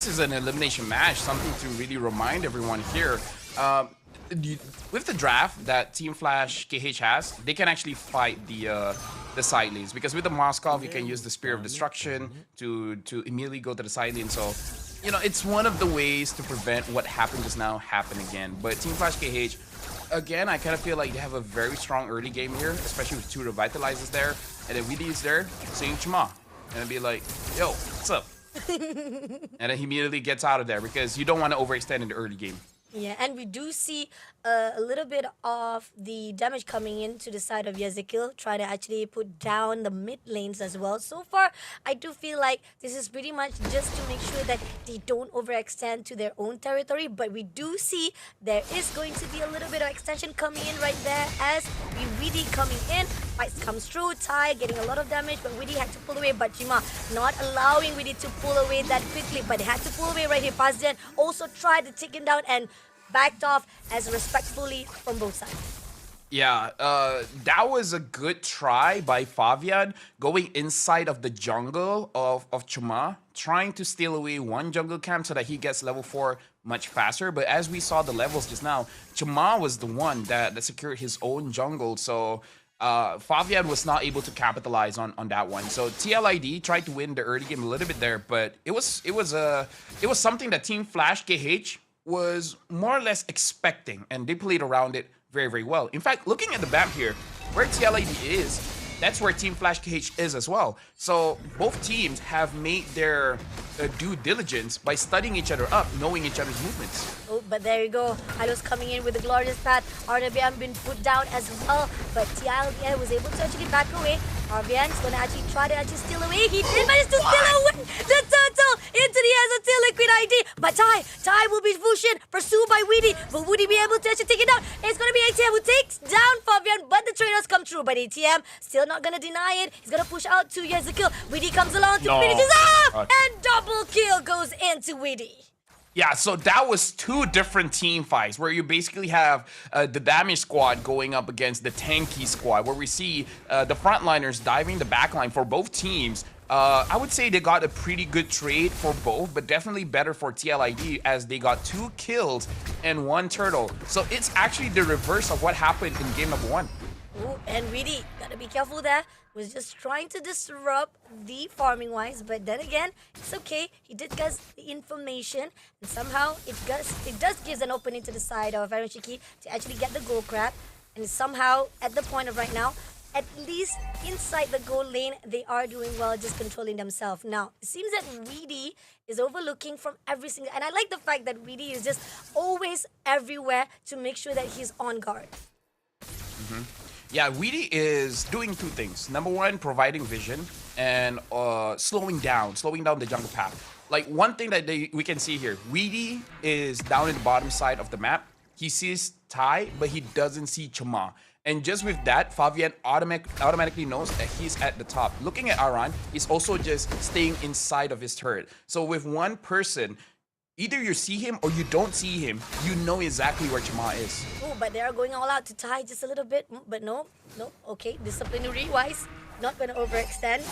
This is an elimination match, something to really remind everyone here. With the draft that Team Flash KH has, they can actually fight the side lanes, because with the Moskov you can use the Spear of Destruction to immediately go to the side lane. So it's one of the ways to prevent what happened just now happen again. But Team Flash KH, again, I kind of feel like they have a very strong early game here, especially with 2 revitalizers there, and then Weedy is there saying Chima, and be like, yo, what's up? And then he immediately gets out of there, because you don't want to overextend in the early game. Yeah, and we do see a little bit of the damage coming into the side of Yazikil, trying to actually put down the mid lanes as well. So far, I do feel like this is pretty much just to make sure that they don't overextend to their own territory. But we do see there is going to be a little bit of extension coming in right there as we Weedy coming in. Fights comes through, Tai getting a lot of damage, but Weedy had to pull away. But Jima not allowing Weedy to pull away that quickly, but they had to pull away right here. Pazden also tried to take him down and backed off as respectfully from both sides. Yeah, that was a good try by Favian, going inside of the jungle of Chuma, trying to steal away one jungle camp so that he gets level 4 much faster. But as we saw the levels just now, Chuma was the one that secured his own jungle. So Favian was not able to capitalize on that one. So TLID tried to win the early game a little bit there, but it was something that Team Flash KH was more or less expecting, and they played around it very, very well. In fact, looking at the map here, where TLID is, that's where Team Flash KH is as well. So both teams have made their due diligence by studying each other up, knowing each other's movements. Oh, but there you go. Hylos coming in with the glorious path. RWM been put down as well, but TLDI was able to actually back away. RVN's gonna actually try to steal away. He did manage to steal away the turtle into the hands of Teal Liquid ID. But Tai will be Fushin, pursued by Weedy. Will Woody be able to actually take it down? It's gonna be ATM who takes down Fabian, but the trainers come through. But ATM still not gonna deny it. He's gonna push out to Yazikil. Weedy comes along to finish his off, and double kill goes into Weedy. Yeah, so that was 2 different team fights where you basically have the damage squad going up against the tanky squad, where we see the frontliners diving the backline for both teams. I would say they got a pretty good trade for both, but definitely better for TLID as they got 2 kills and 1 turtle. So it's actually the reverse of what happened in game number 1. Ooh, and Weedy, gotta be careful there. Was just trying to disrupt the farming wise, but then again, it's okay. He did get the information, and somehow it does give an opening to the side of Aaron Shiki to actually get the gold crab. And somehow, at the point of right now, at least inside the gold lane, they are doing well, just controlling themselves. Now, it seems that Weedy is overlooking from every single, and I like the fact that Weedy is just always everywhere to make sure that he's on guard. Yeah, Weedy is doing 2 things. Number 1, providing vision, and slowing down the jungle path. Like, one thing that we can see here, Weedy is down in the bottom side of the map. He sees Tai, but he doesn't see Chama. And just with that, Favian automatically knows that he's at the top. Looking at Aran, he's also just staying inside of his turret. So with one person, either you see him or you don't see him, you know exactly where Chama is. Oh, but they are going all out to tie just a little bit. But no, okay. Disciplinary-wise, not going to overextend.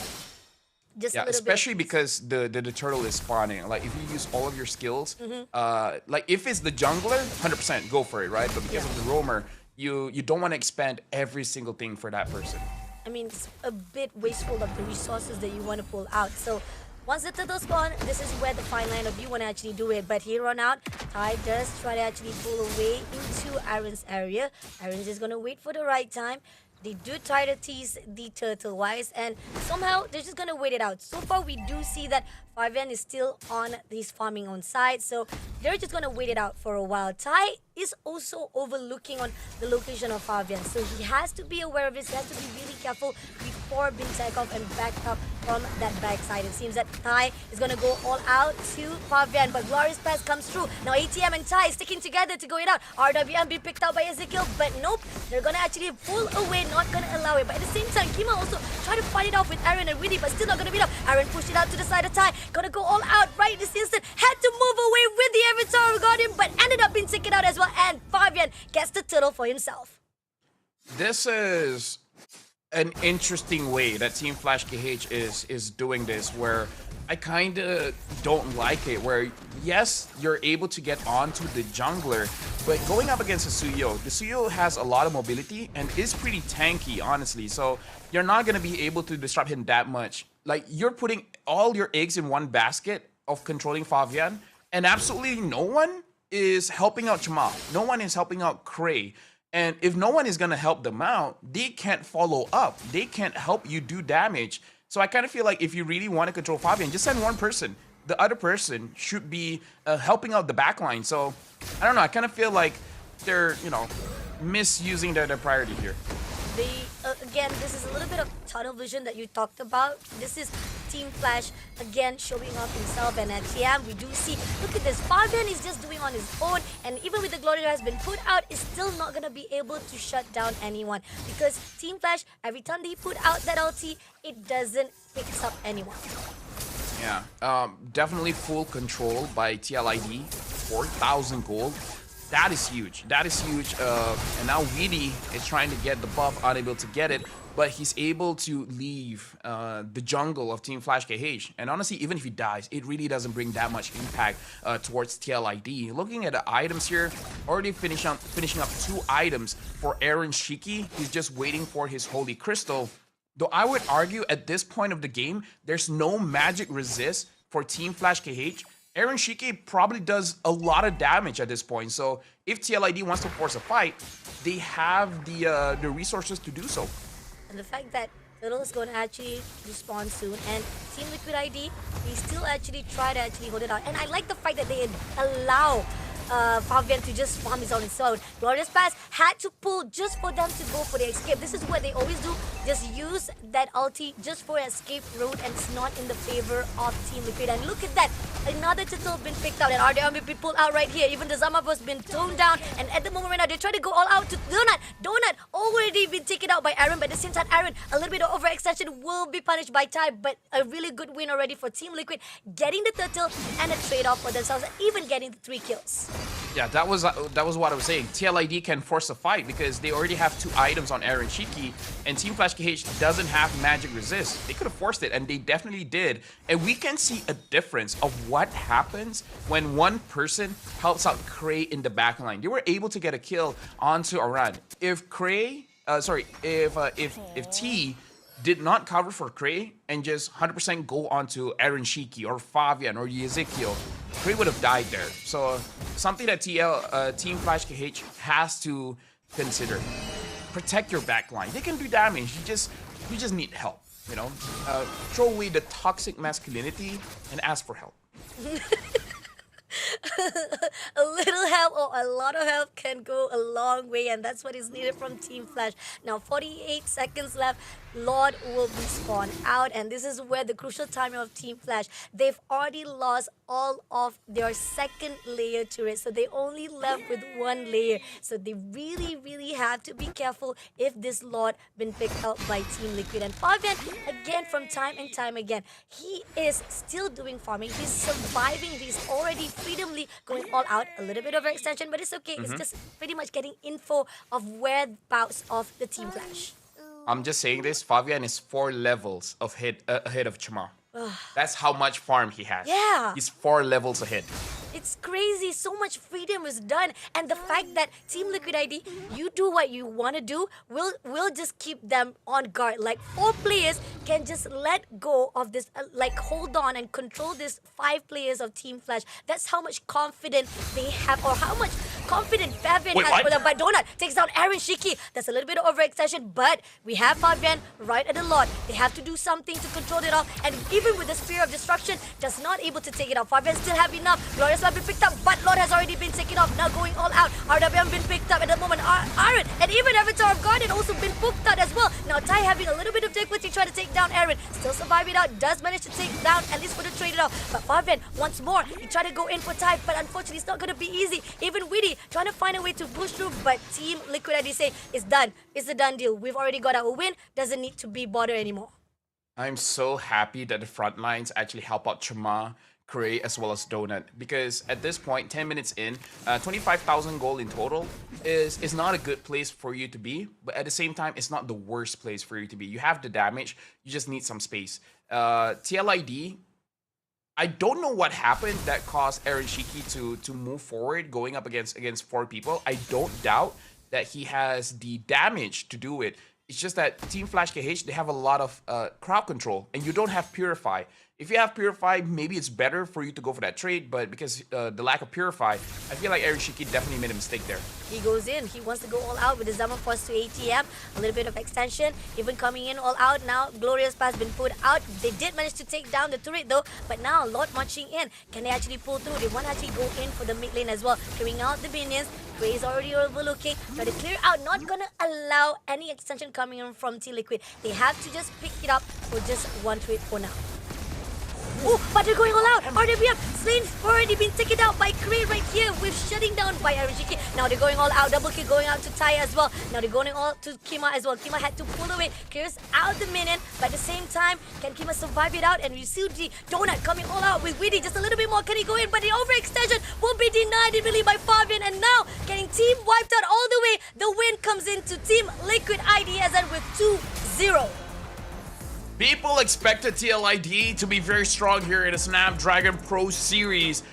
Just a little especially bit. Because the turtle is spawning. Like, if you use all of your skills, like if it's the jungler, 100% go for it, right? But because of the roamer, you don't want to expand every single thing for that person. I mean, it's a bit wasteful of the resources that you want to pull out. So once the turtle spawn, this is where the fine line of you want to actually do it. But here on out, Tai does try to actually pull away into Aaron's area. Aaron's just going to wait for the right time. They do try to tease the turtle-wise, and somehow they're just going to wait it out. So far, we do see that Fabian is still on his farming on side, so they're just going to wait it out for a while. Tai is also overlooking on the location of Fabian, so he has to be aware of this. He has to be really careful before being taken off and backed up from that backside. It seems that Tai is going to go all out to Fabian, but Glorious Pass comes through. Now ATM and Tai sticking together to go it out. RWM being picked out by Ezekiel, but nope, they're going to actually pull away, not going to allow it. But at the same time, Kima also tried to fight it off with Aaron and Weedy, but still not going to beat up. Aaron pushed it out to the side of Tai. Gonna go all out right this instant. Had to move away with the Avatar Guardian, but ended up being taken out as well. And Fabian gets the turtle for himself. This is an interesting way that Team Flash KH is doing this, where I kind of don't like it where, yes, you're able to get onto the jungler, but going up against a Suyo, the Suyo has a lot of mobility and is pretty tanky, honestly. So you're not going to be able to disrupt him that much. Like, you're putting all your eggs in one basket of controlling Fabian, and absolutely no one is helping out Chama. No one is helping out Cray. And if no one is going to help them out, they can't follow up. They can't help you do damage. So I kind of feel like if you really want to control Fabian, just send one person. The other person should be helping out the backline. So I don't know. I kind of feel like they're, misusing their priority here. Again, this is a little bit of tunnel vision that you talked about. This is Team Flash again showing off himself, and at TM we do see, look at this, Fabian is just doing on his own, and even with the Glory that has been put out, is still not going to be able to shut down anyone, because Team Flash, every time they put out that ulti, it doesn't pick up anyone. Yeah, definitely full control by TLID, 4,000 gold. That is huge. That is huge. And now Weedy is trying to get the buff, unable to get it, but he's able to leave the jungle of Team Flash KH. And honestly, even if he dies, it really doesn't bring that much impact towards TLID. Looking at the items here, already finishing up 2 items for Aaron Shiki. He's just waiting for his Holy Crystal. Though I would argue at this point of the game, there's no magic resist for Team Flash KH. Aaron Shiki probably does a lot of damage at this point. So if TLID wants to force a fight, they have the resources to do so. And the fact that Turtle is going to actually respawn soon, and Team Liquid ID, they still actually try to actually hold it out. And I like the fact that they allow Fabian to just farm his on his own. Glorious Pass had to pull just for them to go for the escape. This is what they always do. Just use that ulti just for escape route, and it's not in the favor of Team Liquid. And look at that. Another turtle been picked out, and RDM been pulled out right here. Even the Zama's been toned down, and at the moment right now, they try to go all out to Donut. Donut already been taken out by Aaron, but at the same time, Aaron, a little bit of overextension will be punished by Tai, but a really good win already for Team Liquid, getting the turtle and a trade-off for themselves, and even getting the 3 kills. Yeah, that was what I was saying. TLID can force a fight because they already have 2 items on Aaron Shiki, and Team Flash KH doesn't have magic resist. They could have forced it, and they definitely did. And we can see a difference of what happens when one person helps out Cray in the backline. They were able to get a kill onto Aran. If if T did not cover for Cray and just 100% go onto Aaron Shiki or Fabian or Ezekiel, Cray would have died there. So something that Team Flash KH has to consider. Protect your backline. They can do damage. You just need help. Throw away the toxic masculinity and ask for help. A little help or a lot of help can go a long way, and that's what is needed from Team Flash. Now 48 seconds left. Lord will be spawned out, and this is where the crucial timing of Team Flash. They've already lost all of their second layer turret, so they only left with 1 layer. So they really have to be careful if this Lord been picked out by Team Liquid. And Fabian, again, from time and time again, he is still doing farming. He's surviving. He's already freedomly going all out. A little bit of extension, but it's okay. It's just pretty much getting info of whereabouts of the Team Flash. I'm just saying this, Fabian is 4 levels ahead of Chama. That's how much farm he has. Yeah. He's 4 levels ahead. It's crazy. So much freedom is done. And the fact that Team Liquid ID, you do what you want to do, we'll just keep them on guard. Like 4 players can just let go of this, hold on and control this 5 players of Team Flash. That's how much confidence they have, or how much confidence Fabian has for them. But Donut takes down Aaron Shiki. That's a little bit of overextension, but we have Fabian right at the lot. They have to do something to control it off. And even with the Spear of Destruction, just not able to take it off. Fabian still have enough. Glorious have been picked up, but Lord has already been taken off. Now going all out. RWM been picked up at the moment. Aaron and even Avatar of Garden also been booked out as well. Now Tai having a little bit of difficulty trying to take down Aaron. Still surviving out. Does manage to take down at least for the trade it off. But Fabian once more, he tried to go in for Tai, but unfortunately it's not going to be easy. Even Weedy trying to find a way to push through, but Team Liquid ID say it's done. It's a done deal. We've already got our win. Doesn't need to be bothered anymore. I'm so happy that the front lines actually help out Chama, Cray, as well as Donut, because at this point, 10 minutes in, 25,000 gold in total is not a good place for you to be, but at the same time, it's not the worst place for you to be. You have the damage, you just need some space. TLID, I don't know what happened that caused Aaron Shiki to move forward going up against 4 people. I don't doubt that he has the damage to do it. It's just that Team Flash KH, they have a lot of crowd control, and you don't have Purify. If you have Purify, maybe it's better for you to go for that trade, but because the lack of Purify, I feel like Aaron Shiki definitely made a mistake there. He goes in. He wants to go all out with the Zaman Force to ATM. A little bit of extension. Even coming in all out now. Glorious Pass been put out. They did manage to take down the turret though. But now, a lot marching in. Can they actually pull through? They want to actually go in for the mid lane as well. Clearing out the minions. Gray is already overlooking. Try to clear out. Not going to allow any extension coming in from T-Liquid. They have to just pick it up for just one turret for now. Oh, but they're going all out. RWF, Slane's already been taken out by Cray right here with shutting down by Arishiki. Now they're going all out. Double kill going out to Tai as well. Now they're going all to Kima as well. Kima had to pull away. Clears out the minion. But at the same time, can Kima survive it out? And we see the Donut coming all out with Widdy. Just a little bit more. Can he go in? But the overextension will be denied immediately by Fabian. And now, getting team wiped out all the way. The win comes into Team Liquid IDSN with 2-0. People expected TLID to be very strong here in the Snapdragon Pro Series.